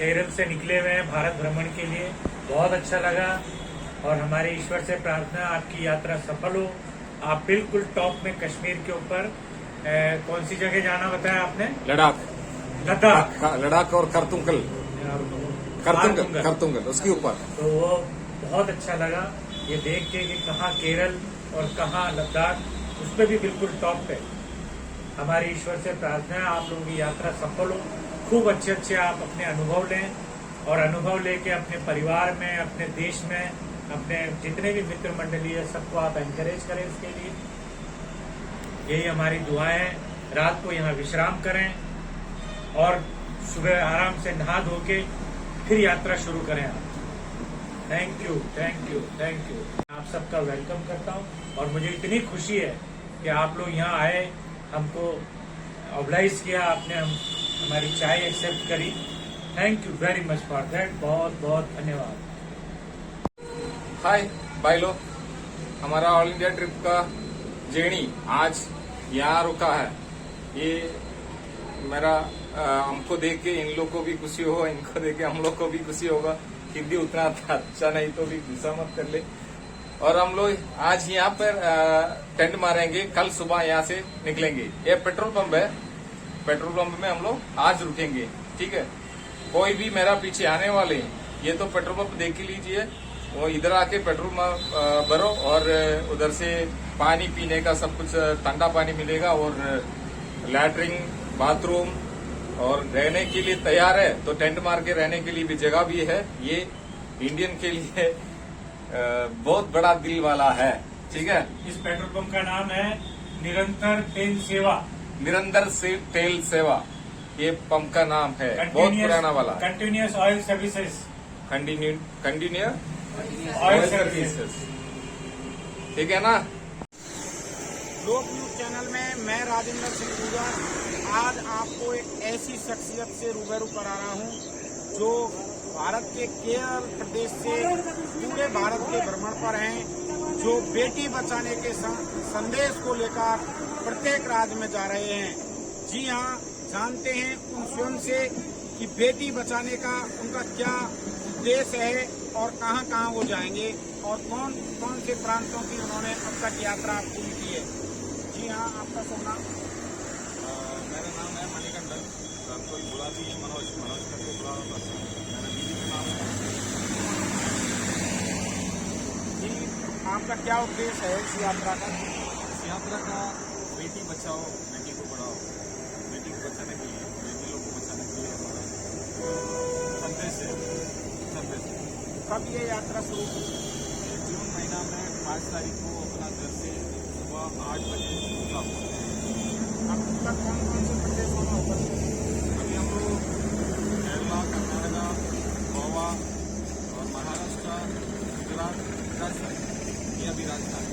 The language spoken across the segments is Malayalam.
केरल से निकले हुए हैं भारत भ्रमण के लिए। बहुत अच्छा लगा और हमारे ईश्वर से प्रार्थना आपकी यात्रा सफल हो। आप बिल्कुल टॉप में कश्मीर के ऊपर कौन सी जगह जाना बताया आपने? लद्दाख। लद्दाख। लद्दाख और करतुंगल उसके ऊपर। तो वो बहुत अच्छा लगा ये देख के कि कहाँ केरल और कहाँ लद्दाख, उस पर भी बिल्कुल टॉप पे। हमारे ईश्वर से प्रार्थना है आप लोगों की यात्रा सफल हो। खूब अच्छे अच्छे आप अपने अनुभव लें और अनुभव लेके अपने परिवार में, अपने देश में, अपने जितने भी मित्र मंडली है सबको आप एनकरेज करें इसके लिए। यही हमारी दुआएं हैं। रात को यहाँ विश्राम करें और सुबह आराम से नहा धो के फिर यात्रा शुरू करें आप। Thank you, thank you, thank you. आप सबका वेलकम करता हूँ और मुझे इतनी खुशी है कि आप लोग यहाँ आए, हमको ऑब्लाइज किया आपने, हमारी चाय एक्सेप्ट करी। Thank you very much for that. बहुत बहुत धन्यवाद। हाय भाई लोग, हमारा ऑल इंडिया ट्रिप का जर्नी आज यहाँ रुका है। ये मेरा हमको देख के इन लोग को भी खुशी हो, इनको देख के हम लोग को भी खुशी होगा। हिंदी उतना अच्छा नहीं तो भी गुस्सा मत कर ले। और हम लोग आज यहाँ पर टेंट मारेंगे, कल सुबह यहाँ से निकलेंगे। ये पेट्रोल पंप है, पेट्रोल पंप में हम लोग आज रुकेंगे, ठीक है। कोई भी मेरा पीछे आने वाले हैं, ये तो पेट्रोल पंप देख ही लीजिए। वो इधर आके पेट्रोल भरो और उधर से पानी पीने का सब कुछ ठंडा पानी मिलेगा और लैट्रिन, बाथरूम और रहने के लिए तैयार है। तो टेंट मार के रहने के लिए भी जगह भी है। ये इंडियन के लिए बहुत बड़ा दिल वाला है, ठीक है। इस पेट्रोल पंप का नाम है निरंतर तेल सेवा। निरंतर से तेल सेवा ये पंप का नाम है, बहुत पुराना वाला। Continuous oil services. Continuous oil services, ठीक है ना। लोक न्यूज चैनल में मैं राजेंद्र सिंह गुर्जर आज आपको एक ऐसी शख्सियत से रूबरू करा रहा हूं जो भारत के केरल प्रदेश से पूरे भारत के भ्रमण पर हैं, जो बेटी बचाने के संदेश को लेकर प्रत्येक राज्य में जा रहे हैं। जी हाँ, जानते हैं उन स्वयं से कि बेटी बचाने का उनका क्या उद्देश्य है और कहां कहां वो जाएंगे और कौन कौन से प्रांतों की उन्होंने अब तक यात्रा पूरी की है। जी हाँ, आपका शुभ नाम? मेरा नाम है मणिकंदन। कोई बुला दिए मनोज करके बुला रहा था। मेरा दीदी का नाम है। जी, आपका क्या उद्देश्य है इस यात्रा का? इस यात्रा का बेटी बचाओ, बेटी को पढ़ाओ, बेटी को बचाने के लिए, बेटी लोग को बचाने के लिए हमारा संदेश है। कब ये यात्रा शुरू हुई? जून महीना में 5 तारीख को अपना घर से सुबह 8 बजे निकला हुआ। अब तक कौन कौन से प्रदेशों में होकर अभी हम लोग केरला, कर्नाटका, गोवा और महाराष्ट्र, गुजरात, राजस्थान, ये अभी राजस्थान।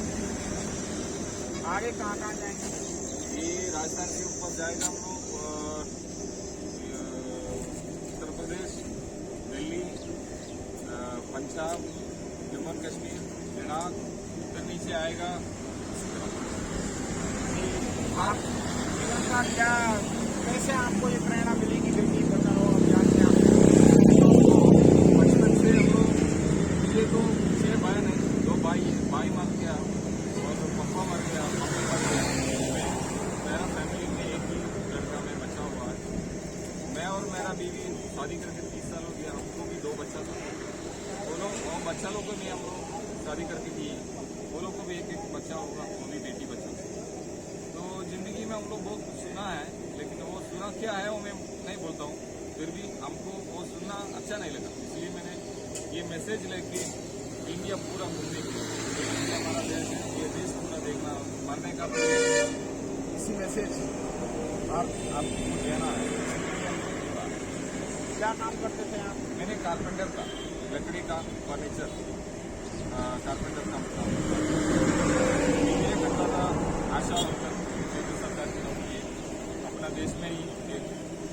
आगे कहाँ कहाँ जाएंगे? ये राजस्थान के ऊपर जाएगा हम लोग उत्तर प्रदेश, दिल्ली, पंजाब, जम्मू एंड कश्मीर, लद्दाख, फिर नीचे आएगा। आप जीवन का क्या, कैसे आपको ये प्रेरणा मिलेगी बेटी बचाओ अभियान से? बचपन से हम लोग, मुझे तो 6 भाई नहीं, 2 भाई मर गया और पापा मर गया, मम्मी मर गया। मेरा फैमिली में एक ही लड़का में बचा हुआ है। मैं और मेरा बीवी शादी करके 30 साल हो गया। हमको भी 2 बच्चा था। दोनों बच्चा लोग को भी हम लोग शादी करके दिए। वो लोग को भी एक बच्चा होगा, वो भी बेटी बचा। तो जिंदगी में हम लोग बहुत कुछ सुना है, लेकिन वो सुना क्या है वो मैं नहीं बोलता हूँ। फिर भी हमको वो सुनना अच्छा नहीं लगा, इसलिए मैंने ये मैसेज लेके इंडिया पूरा घूमने के लिए, हमारा देश है, ये देश पूरा देखना, मरने का इसी मैसेज आपको देना है। क्या काम करते थे आप? मैंने कारपेंटर का, लकड़ी का फर्नीचर कारपेंटर काम करता था। आशा वर्कर, केंद्र सरकार की नौकरी है। अपना देश में ही एक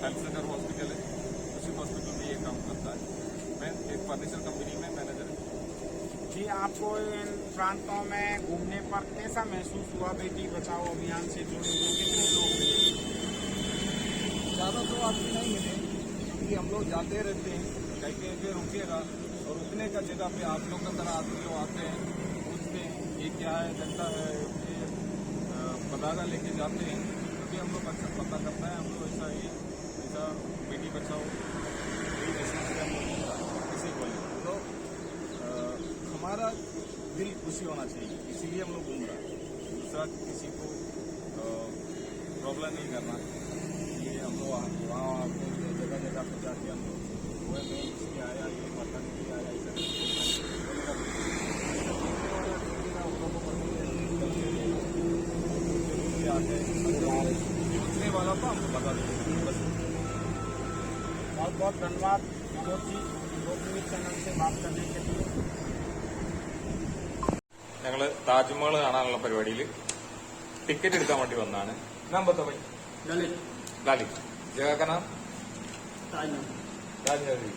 हेल्थ सेंटर हॉस्पिटल है, उसी हॉस्पिटल में ये काम करता है। मैं एक फर्नीचर कंपनी में मैनेजर है। जी, आपको इन प्रांतों में घूमने पर कैसा महसूस हुआ? बेटी बचाओ अभियान से जुड़े हुए कितने लोग मिले? ज़्यादा तो आदमी नहीं मिले, कि हम लोग जाते रहते हैं, कहीं कहीं पे रुकेगा और रुकने का जगह पे आप लोग का तरह आदमी लोग आते हैं, पूछते हैं ये क्या है, जनता है, ये पताका लेके जाते हैं, तभी हम लोग अच्छा पता करता है। हम लोग ऐसा ही ऐसा बेटी बचाओ यही मैसेज से हम लोग किसी को तो हमारा दिल खुशी होना चाहिए, इसीलिए हम लोग घूम रहे हैं। दूसरा किसी को प्रॉब्लम नहीं करना, ये हम लोग वहाँ जगह जगह पर जाके हम लोग वो नहीं इसलिए आया, ये माता नहीं आया, ऐसा पूछने वाला था हमको बता देंगे बस। बहुत बहुत धन्यवाद विनोद जी, विनोद न्यूज चैनल से बात करने के लिए। ഞങ്ങള് താജ്മഹൽ കാണാനുള്ള പരിപാടിയിൽ टिकट എടുക്കാൻ വേണ്ടി വന്നാണ്. നാം ബത്താ ഭായി ലാലി ജഗह का नाम രാജ്നഗരി.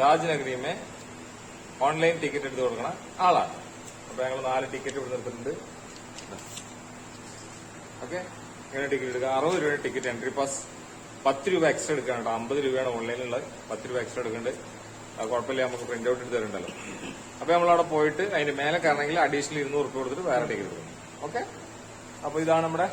രാജ്നഗരി में ഓൺലൈൻ ടിക്കറ്റ് എടുത്ത് കൊടുക്കണ ആളാണ്. അപ്പൊ ഞങ്ങൾ 4 ടിക്കറ്റ് ഇവിടെ എടുത്തിട്ടുണ്ട്. ഓക്കെ, ഇങ്ങനെ ടിക്കറ്റ് എടുക്കുക. 60 രൂപയുടെ ടിക്കറ്റ്, എൻട്രി പാസ് 10 രൂപ എക്സ്ട്രാ എടുക്കാനുണ്ട്. 50 രൂപയാണ് ഓൺലൈനിലുള്ളത്, 10 രൂപ എക്സ്ട്രാ എടുക്കുന്നുണ്ട്. കുഴപ്പമില്ല, നമുക്ക് പ്രിന്റ് ഔട്ട് എടുത്ത് തരുന്നുണ്ടല്ലോ. അപ്പൊ നമ്മളവിടെ പോയിട്ട് അതിന്റെ മേലെ കയറണമെങ്കിൽ അഡീഷണൽ 200 രൂപ കൊടുത്തിട്ട് വേറെ ടിക്കറ്റ് എടുക്കും. ഓക്കെ, അപ്പൊ ഇതാണ് നമ്മുടെ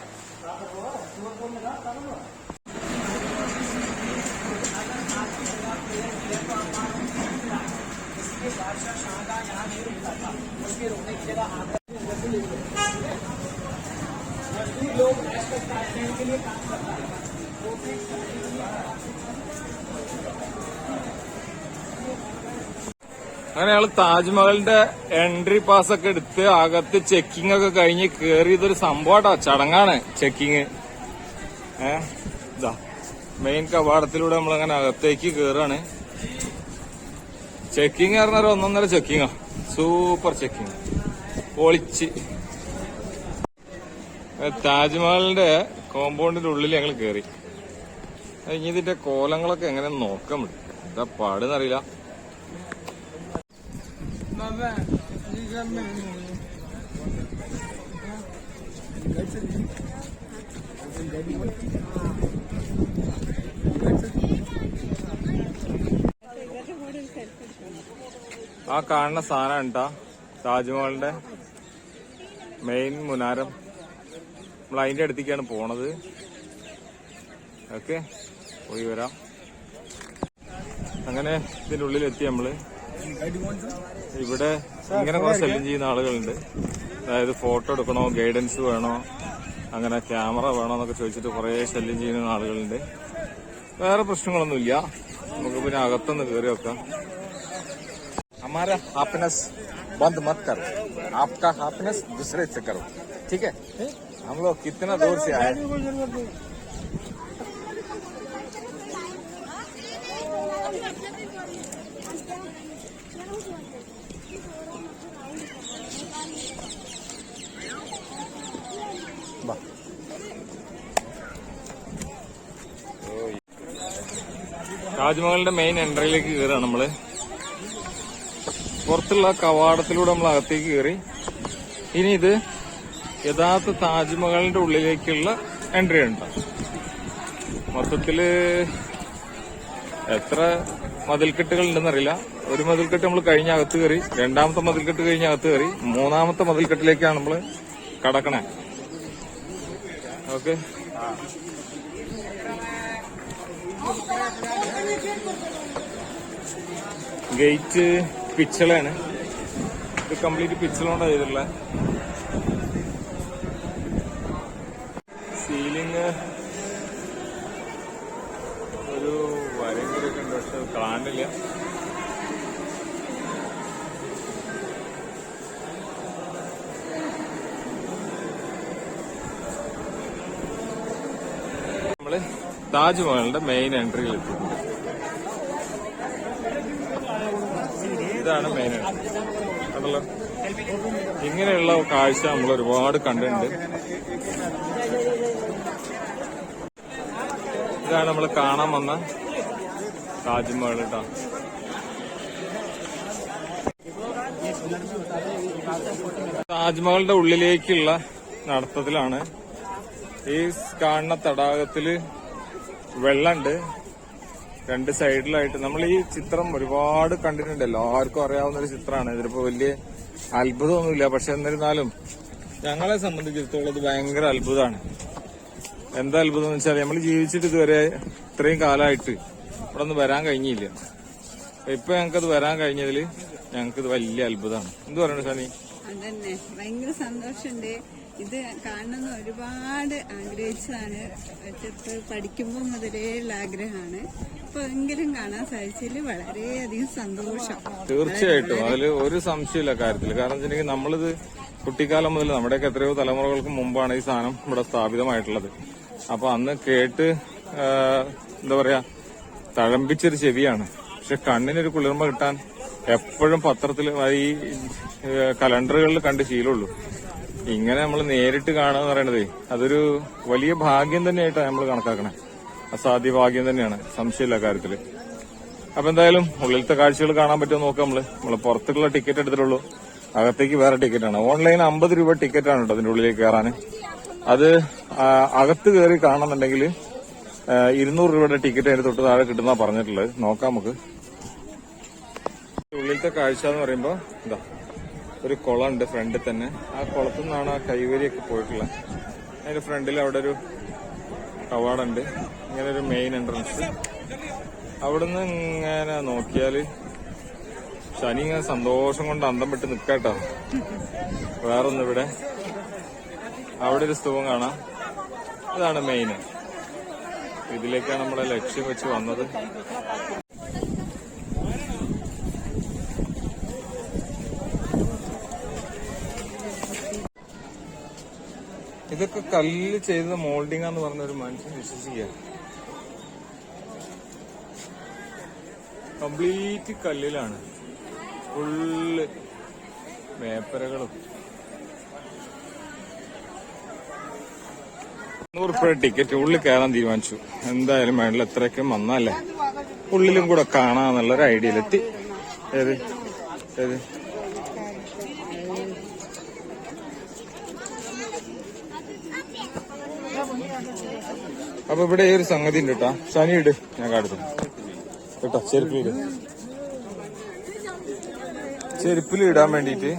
അങ്ങനെ ഞങ്ങൾ താജ്മഹലിന്റെ എൻട്രി പാസ് ഒക്കെ എടുത്ത് അകത്ത് ചെക്കിംഗ് ഒക്കെ കഴിഞ്ഞ് കേറിയതൊരു സംഭവമാട്ടോ, ചടങ്ങാണ് ചെക്കിങ്. ഇതാ മെയിൻ കവാടത്തിലൂടെ നമ്മളങ്ങനെ അകത്തേക്ക് കേറാണ്. ചെക്കിങ് പറഞ്ഞാൽ 1.5 ചെക്കിങ്ങാ, സൂപ്പർ ചെക്കിങ്, പൊളിച്ച്. താജ്മഹലിന്റെ കോമ്പൗണ്ടിന്റെ ഉള്ളിൽ ഞങ്ങൾ കേറി. ഇനി ഇതിന്റെ കോലങ്ങളൊക്കെ എങ്ങനെ നോക്കാൻ പറ്റും, എന്താ പാടുന്നറിയില്ല. ആ കാണുന്ന സാധനം ഉണ്ടാ താജ്മഹലിന്റെ മെയിൻ മുനാരം. നമ്മൾ അതിന്റെ അടുത്തേക്കാണ് പോണത്. ഓക്കെ, പോയി വരാം. അങ്ങനെ ഇതിന്റെ ഉള്ളിലെത്തി നമ്മള്. ഇവിടെ ഇങ്ങനെ കുറെ സെല്ലിങ് ചെയ്യുന്ന ആളുകളുണ്ട്. അതായത് ഫോട്ടോ എടുക്കണോ, ഗൈഡൻസ് വേണോ, അങ്ങനെ ക്യാമറ വേണോ എന്നൊക്കെ ചോദിച്ചിട്ട് കുറെ സെല്ലിങ് ചെയ്യുന്ന ആളുകളുണ്ട്. വേറെ പ്രശ്നങ്ങളൊന്നുമില്ല, നമുക്ക് പിന്നെ അകത്തൊന്ന് കയറി വെക്കാം. हमारा हैप्पीनेस बंद मत करो, आपका हैप्पीनेस दूसरे से करो, ठीक है? हम लोग कितना दूर से आए. താജ്മഹലിന്റെ മെയിൻ എൻട്രിയിലേക്ക് കയറാണ് നമ്മള്. പുറത്തുള്ള കവാടത്തിലൂടെ നമ്മൾ അകത്തേക്ക് കയറി. ഇനി ഇത് യഥാർത്ഥ താജ്മഹലിന്റെ ഉള്ളിലേക്കുള്ള എൻട്രി ഉണ്ട്. മൊത്തത്തില് എത്ര മതിൽക്കെട്ടുകൾ ഉണ്ടെന്നറിയില്ല. ഒരു മതിൽക്കെട്ട് നമ്മൾ കഴിഞ്ഞ അകത്ത് കയറി, രണ്ടാമത്തെ മതിൽക്കെട്ട് കഴിഞ്ഞ അകത്ത് കയറി, മൂന്നാമത്തെ മതിൽക്കെട്ടിലേക്കാണ് നമ്മൾ കടക്കണേ. Okay, gate പിച്ചളാണ്. ഇത് കംപ്ലീറ്റ് പിച്ചളോണ്ടാ ചെയ്തിട്ടുള്ള. സീലിംഗ് ഒരു വരയൊക്കെ ഉണ്ട്, പക്ഷെ കാണില്ല. നമ്മള് താജ്മഹലിന്റെ മെയിൻ എൻട്രിയിൽ എത്തിയിട്ടുണ്ട്. ഇതാണ് മെയിൻ എൻട്രി. അതല്ലോ, ഇങ്ങനെയുള്ള കാഴ്ച നമ്മൾ ഒരുപാട് കണ്ടിട്ടുണ്ട്. ഇതാണ് നമ്മൾ കാണാൻ വന്ന താജ്മഹൽ കേട്ടോ. താജ്മഹലിന്റെ ഉള്ളിലേക്കുള്ള നടത്തത്തിലാണ്. ഈ കാണുന്ന തടാകത്തില് വെള്ളമുണ്ട്. രണ്ട് സൈഡിലായിട്ട് നമ്മൾ ഈ ചിത്രം ഒരുപാട് കണ്ടിട്ടുണ്ട്, എല്ലാവർക്കും അറിയാവുന്ന ഒരു ചിത്രമാണ്. ഇതിലിപ്പോ വലിയ അത്ഭുതമൊന്നുമില്ല. പക്ഷെ എന്നിരുന്നാലും ഞങ്ങളെ സംബന്ധിച്ചിടത്തോളം ഇത് ഭയങ്കര അത്ഭുതമാണ്. എന്താ അത്ഭുതം എന്ന് വെച്ചാൽ നമ്മൾ ജീവിച്ചിട്ട് ഇതുവരെ ഇത്രയും കാലമായിട്ട് ഇവിടെ ഒന്നും വരാൻ കഴിഞ്ഞില്ല. ഇപ്പൊ ഞങ്ങൾക്കത് വരാൻ കഴിഞ്ഞതിൽ ഞങ്ങൾക്കിത് വലിയ അത്ഭുതമാണ്. എന്ത് പറയണു ഷാനി? അതന്നെ, ഭയങ്കര സന്തോഷമുണ്ട്. ഇത് കാണണമെന്ന് ഒരുപാട് ആഗ്രഹിച്ചതാണ്. പക്ഷെ പഠിക്കുമ്പോൾ മുതലേ ഉള്ള ആഗ്രഹമാണ്. ഇപ്പൊ എങ്കിലും കാണാൻ സാധിച്ചതിൽ വളരെയധികം സന്തോഷം. തീർച്ചയായിട്ടും അതിൽ ഒരു സംശയമില്ല കാര്യത്തിൽ. കാരണം വെച്ചിട്ടുണ്ടെങ്കിൽ നമ്മളിത് കുട്ടിക്കാലം മുതൽ നമ്മുടെയൊക്കെ എത്രയോ തലമുറകൾക്ക് മുമ്പാണ് ഈ സാധനം ഇവിടെ സ്ഥാപിതമായിട്ടുള്ളത്. അപ്പൊ അന്ന് കേട്ട് എന്താ പറയാ തഴമ്പിച്ചൊരു ചെവിയാണ്. പക്ഷെ കണ്ണിനൊരു കുളിർമ കിട്ടാൻ എപ്പോഴും പത്രത്തിൽ ഈ കലണ്ടറുകളിൽ കണ്ട് ശീലമുള്ളൂ. ഇങ്ങനെ നമ്മൾ നേരിട്ട് കാണുക എന്ന് പറയണതേ അതൊരു വലിയ ഭാഗ്യം തന്നെയായിട്ടാണ് നമ്മൾ കണക്കാക്കണേ. അസാധ്യ ഭാഗ്യം തന്നെയാണ്, സംശയമില്ല കാര്യത്തില്. അപ്പൊ എന്തായാലും ഉള്ളിലത്തെ കാഴ്ചകൾ കാണാൻ പറ്റുമോ നോക്കാം. നമ്മള് പുറത്തേക്കുള്ള ടിക്കറ്റ് എടുത്തിട്ടുള്ളൂ, അകത്തേക്ക് വേറെ ടിക്കറ്റാണ്. ഓൺലൈൻ 50 രൂപ ടിക്കറ്റാണ് കേട്ടോ അതിന്റെ ഉള്ളിലേക്ക് കയറാൻ. അത് അകത്ത് കയറി കാണണമെന്നുണ്ടെങ്കിൽ 200 രൂപയുടെ ടിക്കറ്റ് അതിന് തൊട്ട് താഴെ കിട്ടുന്ന പറഞ്ഞിട്ടുള്ളത്. നോക്കാം നമുക്ക്. ഉള്ളിലത്തെ കാഴ്ച എന്ന് പറയുമ്പോ എന്താ ഒരു കുളമുണ്ട് ഫ്രണ്ടിൽ തന്നെ. ആ കുളത്തിൽ നിന്നാണ് ആ കൈവരിയൊക്കെ പോയിട്ടുള്ളത്. അതിന്റെ ഫ്രണ്ടിൽ അവിടെ ഒരു കവാടമുണ്ട്, ഇങ്ങനെ ഒരു മെയിൻ എൻട്രൻസ്. അവിടുന്ന് ഇങ്ങനെ നോക്കിയാല് ശനി ഇങ്ങനെ സന്തോഷം കൊണ്ട് അന്തം വിട്ട് നിൽക്കാട്ടോ. വേറൊന്നും ഇവിടെ അവിടെ ഒരു സ്തൂപം കാണാം. ഇതാണ് മെയിൻ. ഇതിലേക്കാണ് നമ്മളെ ലക്ഷ്യം വെച്ച് വന്നത്. ഇതൊക്കെ കല്ല് ചെയ്ത മോൾഡിംഗ് എന്ന് പറഞ്ഞ ഒരു മനുഷ്യൻ വിശ്വസിക്കുക. കംപ്ലീറ്റ് കല്ലിലാണ്, ഫുള്ള് പേപ്പറുകളും. 100 രൂപ ടിക്കറ്റ്. ഉള്ളിൽ കയറാൻ തീരുമാനിച്ചു. എന്തായാലും വേണ്ടില്ല, എത്രയൊക്കെ വന്നല്ലേ ഉള്ളിലും കൂടെ കാണാന്നുള്ളൊരു ഐഡിയയിലെത്തി. ഏത് ഏത് അപ്പൊ ഇവിടെ ഒരു സംഗതി ഉണ്ട് കേട്ടോ. ശനി ഇട്, ഞാൻ കാണിച്ചു കേട്ടോ. ചെരുപ്പിലിട്, ചെരുപ്പിൽ ഇടാൻ വേണ്ടിട്ട്.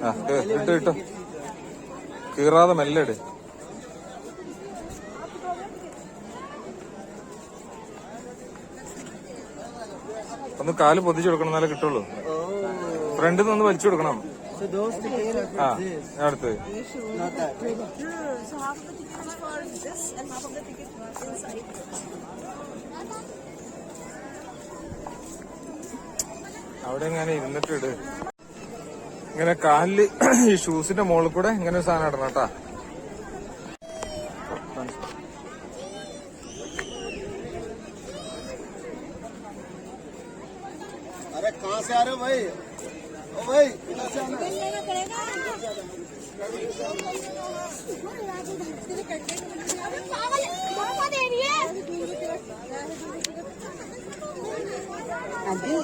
ആ ഇട്ട് കിട്ടോ, കീറാതെ മെല്ലെ ഇട്. ഒന്ന് കാല് പൊതിച്ചു കൊടുക്കണം, എന്നാലേ കിട്ടുള്ളൂ. ഫ്രണ്ടിൽ നിന്ന് വലിച്ചു കൊടുക്കണം. ആ അടുത്ത് അവിടെ ഇങ്ങനെ ഇരുന്നിട്ടിട്. ഇങ്ങനെ കാലില് ഈ ഷൂസിന്റെ മുകളിൽ കൂടെ ഇങ്ങനെ സാധനം ഇടണം കേട്ടാ. अरे कहाँ से आ रहे हो भाई? ओ भाई इधर से आना। അതെ,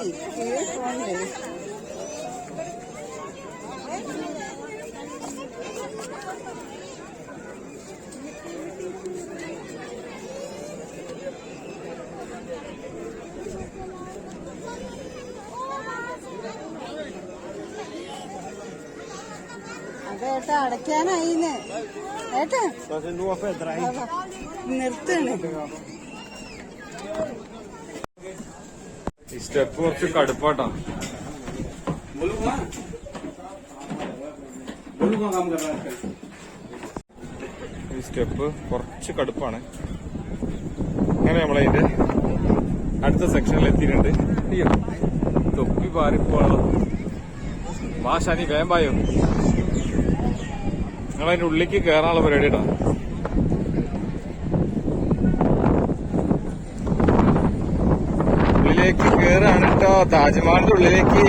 അതേട്ടാ അടയ്ക്കാനായിന്ന് ഏട്ടാ നിർത്തണേ. ഈ സ്റ്റെപ്പ് കുറച്ച് കടുപ്പാട്ടാ. ഈ സ്റ്റെപ്പ് കുറച്ച് കടുപ്പാണ്. അങ്ങനെ നമ്മളതിന്റെ അടുത്ത സെക്ഷനിൽ എത്തിയിട്ടുണ്ട്. അയ്യോ തൊപ്പി പാറിപ്പോളോ. വാ ശനി വേമ്പായോ. നിങ്ങളതിന്റെ ഉള്ളിലേക്ക് കയറാനുള്ള പരിപാടി കേട്ടോ. ഉള്ളിലേക്ക് കയറാണ് കേട്ടോ, താജ്മഹലിന്റെ ഉള്ളിലേക്ക്.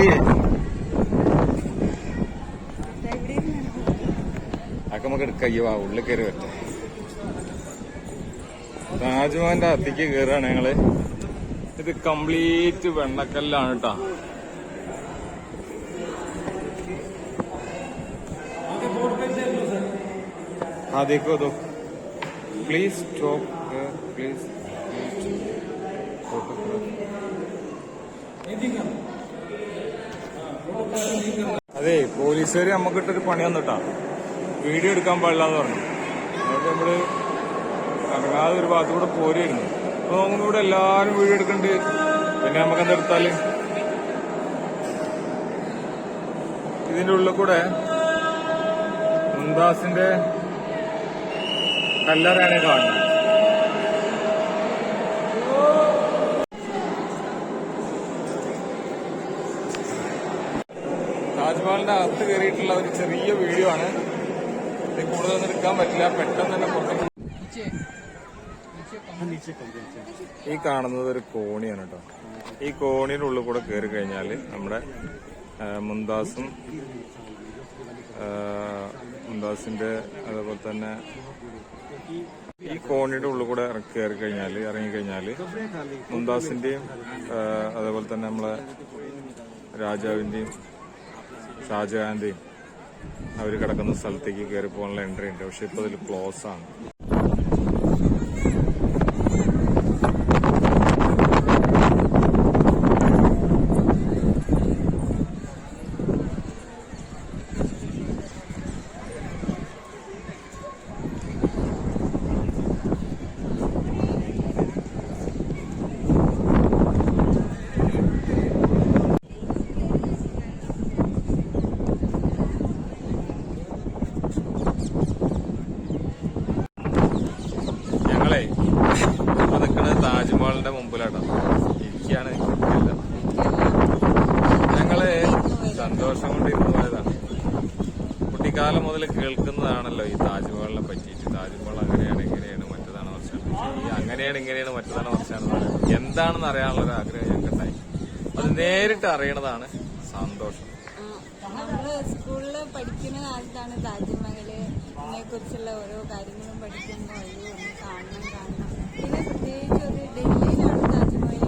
അതൊക്കെ നമുക്ക് എടുക്കാം. അയ്യോ ഉള്ളിൽ കയറി വരട്ടെ. താജ്മഹലിന്റെ അകത്തേക്ക് കയറാണ് ഞങ്ങള്. ഇത് കംപ്ലീറ്റ് വെണ്ണക്കല്ലാണ് കേട്ടോ. हाँ देखो दो प्लीज स्टॉप प्लीज അതെ, പോലീസുകാർ നമുക്കിട്ടൊരു പണി വന്നിട്ടാ, വീഡിയോ എടുക്കാൻ പാടില്ലാന്ന് പറഞ്ഞു. അതുകൊണ്ട് നമ്മള് ഇറങ്ങാതെ ഒരു ഭാഗത്തൂടെ പോരായിരുന്നു. അപ്പൊ നോക്കുമ്പോ ഇവിടെ എല്ലാരും വീഡിയോ എടുക്കണ്ട്. പിന്നെ നമുക്ക് എന്തെടുത്താല് ഇതിന്റെ ഉള്ളിൽ കൂടെ മുംതാസിന്റെ കല്ലറയാണ് കാണുന്നത്. താജ്മഹലിന്റെ അകത്ത് കയറിയിട്ടുള്ള ഒരു ചെറിയ വീഡിയോ ആണ്. ഇത് കൂടുതലൊന്നും എടുക്കാൻ പറ്റില്ല, പെട്ടെന്ന് തന്നെ പുറത്തേക്ക്. ഈ കാണുന്നത് ഒരു കോണിയാണ് കേട്ടോ. ഈ കോണിയുടെ ഉള്ളിൽ കൂടെ കയറി കഴിഞ്ഞാൽ നമ്മുടെ മുംതാസിന്റെ അതേപോലെ തന്നെ ഈ കോണിയുടെ ഉള്ളിൽ കൂടെ ഇറങ്ങിക്കഴിഞ്ഞാല് മുംതാസിന്റെയും അതേപോലെ തന്നെ നമ്മളെ രാജാവിന്റെയും ഷാജഹാന്റെയും അവര് കിടക്കുന്ന സ്ഥലത്തേക്ക് കയറി പോകാനുള്ള എൻട്രി ഉണ്ട്. പക്ഷെ ഇപ്പൊ അതിൽ ക്ലോസ് ആണ്. ഇപ്പൊ നിൽക്കുന്നത് താജ്മഹലിന്റെ മുമ്പിലാട്ടോ. ഇരിക്കാണ്, ഞങ്ങള് സന്തോഷം കൊണ്ട് ഇരുന്ന് പോയതാണ്. കുട്ടിക്കാലം മുതൽ കേൾക്കുന്നതാണല്ലോ ഈ താജ്മഹലിനെ പറ്റിയിട്ട്. താജ്മഹൽ അങ്ങനെയാണ് ഇങ്ങനെയാണ് മറ്റേതാണ് മറിച്ചാണ്, അങ്ങനെയാണ് ഇങ്ങനെയാണ് മറ്റേതാണ് മറിച്ചാണെന്ന് പറയാം. എന്താണെന്ന് അറിയാനുള്ള ഒരു ആഗ്രഹം ഞങ്ങൾക്ക് ഉണ്ടായി. അത് നേരിട്ട് അറിയണതാണ് സന്തോഷം. നമ്മള് സ്കൂളില് പഠിക്കുന്ന കാലത്താണ് താജ്മഹലിനെ കുറിച്ചുള്ള ഓരോ കാര്യങ്ങളും പഠിക്കുന്ന വഴി ഒന്ന് കാണണം. പിന്നെ പ്രത്യേകിച്ച് ഒരു ഡൽഹിയിലാണ് താജ്മഹൽ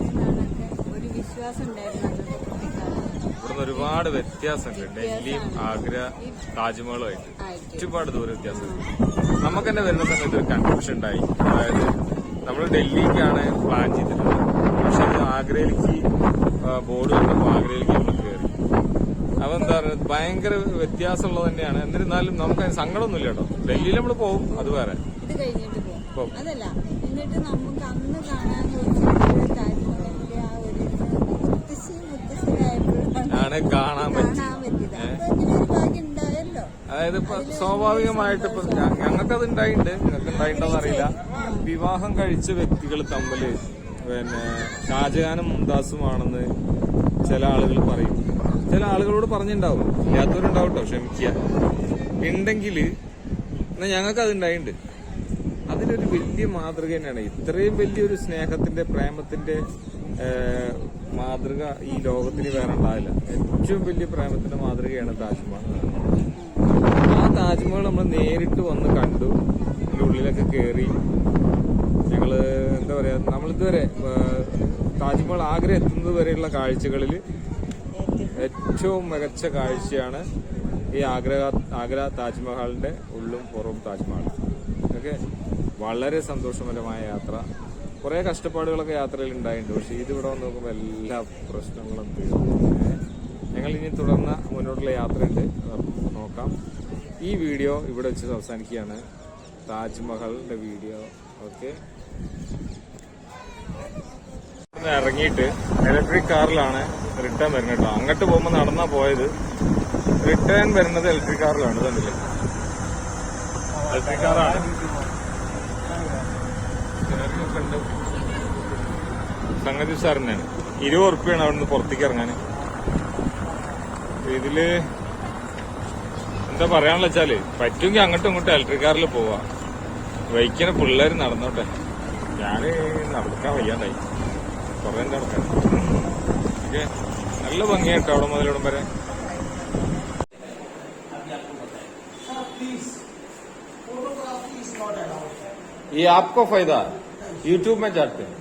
എന്നാണൊക്കെ ഒരു വിശ്വാസം ഉണ്ടായിരുന്നു അന്നത്തെ കുട്ടിക്കാലത്ത്. ഇവിടുന്ന് ഒരുപാട് വ്യത്യാസമുണ്ട് ഡൽഹിയും ആഗ്ര താജ്മഹലുമായിട്ട്. ഒരുപാട് ദൂര വ്യത്യാസമുണ്ട്. നമുക്ക് തന്നെ വരുന്ന സമയത്ത് ഒരു കൺഫ്യൂഷൻ ഉണ്ടായി. അതായത് നമ്മൾ ഡൽഹിക്കാണ് പ്ലാൻ ചെയ്തിട്ടുള്ളത്, പക്ഷെ അത് ആഗ്രയിലേക്ക് ബോർഡ് കണ്ടപ്പോൾ ആഗ്രയിലേക്ക് നമ്മൾ കയറി. അപ്പൊ എന്താ പറയുക, ഭയങ്കര വ്യത്യാസമുള്ളത് തന്നെയാണ്. എന്നിരുന്നാലും നമുക്ക് സങ്കടമൊന്നുമില്ല കേട്ടോ. ഡൽഹിയിൽ നമ്മൾ പോകും, അത് വേറെ. ഇത് കഴിഞ്ഞിട്ട് പോകും അതല്ല. എന്നിട്ട് നമുക്ക് അന്ന് കാണാൻ താജ്മഹലിന്റെ ആ ഒരു മുത്തശ്ശിയായപ്പോഴാണ് കാണാൻ പറ്റിയത്. ഭാഗ്യം ഉണ്ടായല്ലോ. അതായത് ഇപ്പൊ സ്വാഭാവികമായിട്ട് ഇപ്പൊ ഞങ്ങൾക്കത് ഉണ്ടായിട്ടുണ്ട്, നിങ്ങൾക്ക് ഉണ്ടായിട്ടോന്ന് അറിയില്ല. വിവാഹം കഴിച്ച വ്യക്തികൾ തമ്മിൽ പിന്നെ ഷാജഹാനും മുംതാസുമാണെന്ന് ചില ആളുകൾ പറയും. ചില ആളുകളോട് പറഞ്ഞിട്ടുണ്ടാവും, ഇല്ലാത്തവരുണ്ടാവും കേട്ടോ, ക്ഷമിക്കുക. ഉണ്ടെങ്കിൽ എന്നാ ഞങ്ങൾക്ക് അത് ഉണ്ടായിട്ടുണ്ട്. അതിലൊരു വലിയ മാതൃക തന്നെയാണ്. ഇത്രയും വലിയൊരു സ്നേഹത്തിന്റെ പ്രേമത്തിന്റെ മാതൃക ഈ ലോകത്തിന് വേറെ ഉണ്ടാവില്ല. ഏറ്റവും വലിയ പ്രേമത്തിന്റെ മാതൃകയാണ് താജ്മഹൽ. ആ താജ്മഹൽ നമ്മൾ നേരിട്ട് വന്ന് കണ്ടു. അതിന്റെ ഉള്ളിലൊക്കെ കയറി ഞങ്ങള് എന്താ പറയാ, നമ്മളിതുവരെ താജ്മഹൽ ആഗ്ര എത്തുന്നത് വരെയുള്ള കാഴ്ചകളിൽ ഏറ്റവും മികച്ച കാഴ്ചയാണ് ഈ ആഗ്ര താജ്മഹലിന്റെ ഉള്ളും പുറവും താജ്മഹൽ. ഓക്കെ, വളരെ സന്തോഷകരമായ യാത്ര. കുറെ കഷ്ടപ്പാടുകളൊക്കെ യാത്രയിൽ ഉണ്ടായിട്ടുണ്ട്. പക്ഷെ ഇതിവിടെ വന്ന് നോക്കുമ്പോൾ എല്ലാ പ്രശ്നങ്ങളും തീർന്നു. ഞങ്ങൾ ഇനി തുടർന്ന മുന്നോട്ടുള്ള യാത്രയുണ്ട്, നോക്കാം. ഈ വീഡിയോ ഇവിടെ വെച്ച് അവസാനിക്കുകയാണ്, താജ്മഹലിന്റെ വീഡിയോ. ഓക്കെ, ഇറങ്ങിയിട്ട് ഇലക്ട്രിക് കാറിലാണ് റിട്ടേൺ വരുന്നത് കേട്ടോ. അങ്ങോട്ട് പോകുമ്പോൾ നടന്നാ പോയത്, റിട്ടേൺ വരുന്നത് ഇലക്ട്രിക് കാറിലാണ്. ഇതല്ലേ ഇലക്ട്രിക് കാറാണ്. സംഗതി സാറിനാണ് 20 ഉറുപ്പിയാണ് അവിടെ നിന്ന് പുറത്തേക്ക് ഇറങ്ങാൻ. ഇതില് എന്താ പറയാനുള്ള വെച്ചാല്, പറ്റുമെങ്കിൽ അങ്ങോട്ടും ഇങ്ങോട്ടും ഇലക്ട്രിക് കാറിൽ പോവാ. ബൈക്കിന് പിള്ളേര് നടന്നോട്ടെ, ഞാന് നടക്കാൻ വയ്യാണ്ടായി, കുറെ നടക്കാൻ. ഓക്കെ, നല്ല ഭംഗിയായിട്ടോ അവിടെ മുതൽ ഇവിടം വരെ. ये आपको फायदा, यूट्यूब में जाते हैं।